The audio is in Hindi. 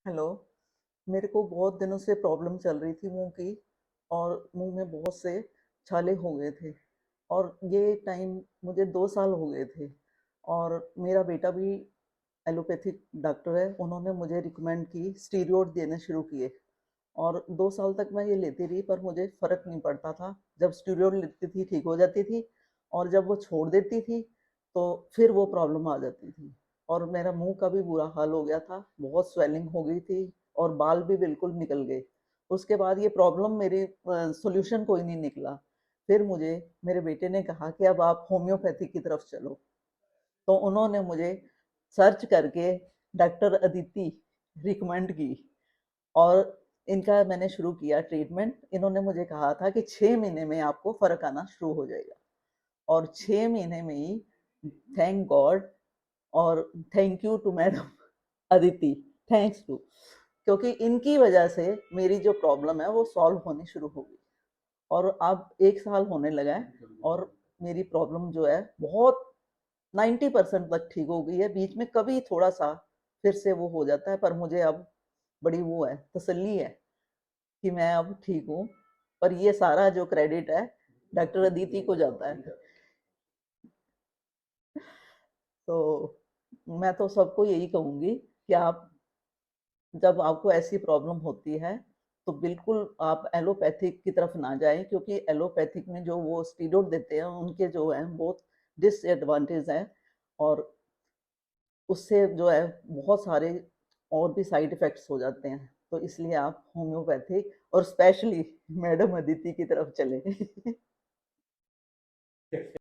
हेलो। मेरे को बहुत दिनों से प्रॉब्लम चल रही थी मुंह की, और मुंह में बहुत से छाले हो गए थे। और ये टाइम मुझे 2 साल हो गए थे। और मेरा बेटा भी एलोपैथिक डॉक्टर है, उन्होंने मुझे रिकमेंड की, स्टीरॉयड देने शुरू किए। और 2 साल तक मैं ये लेती रही, पर मुझे फ़र्क नहीं पड़ता था। जब स्टीरॉयड लेती थी ठीक हो जाती थी, और जब वो छोड़ देती थी तो फिर वो प्रॉब्लम आ जाती थी। और मेरा मुंह का भी बुरा हाल हो गया था, बहुत स्वेलिंग हो गई थी, और बाल भी बिल्कुल निकल गए। उसके बाद ये प्रॉब्लम मेरी सॉल्यूशन कोई नहीं निकला। फिर मुझे मेरे बेटे ने कहा कि अब आप होम्योपैथी की तरफ चलो। तो उन्होंने मुझे सर्च करके डॉक्टर अदिति रिकमेंड की, और इनका मैंने शुरू किया ट्रीटमेंट। इन्होंने मुझे कहा था कि 6 महीने में आपको फर्क आना शुरू हो जाएगा। और 6 महीने में ही, थैंक गॉड, और thank you to madam Aditi, thanks to, क्योंकि इनकी वजह से मेरी जो प्रॉब्लम है वो सॉल्व होनी शुरू हो गई। और अब 1 साल होने लगा है, और मेरी प्रॉब्लम जो है बहुत 90% तक ठीक हो गई है। बीच में कभी थोड़ा सा फिर से वो हो जाता है, पर मुझे अब बड़ी वो है, तसल्ली है कि मैं अब ठीक हूँ। पर ये सारा जो क्रेडिट है डॉक्टर अदिति को जाता है। तो मैं तो सबको यही कहूँगी कि आप, जब आपको ऐसी प्रॉब्लम होती है, तो बिल्कुल आप एलोपैथिक की तरफ ना जाएं, क्योंकि एलोपैथिक में जो वो स्टीरॉयड देते हैं उनके जो है बहुत डिसएडवांटेज हैं। और उससे जो है बहुत सारे और भी साइड इफेक्ट्स हो जाते हैं। तो इसलिए आप होम्योपैथिक, और स्पेशली मैडम अदिति की तरफ चलें।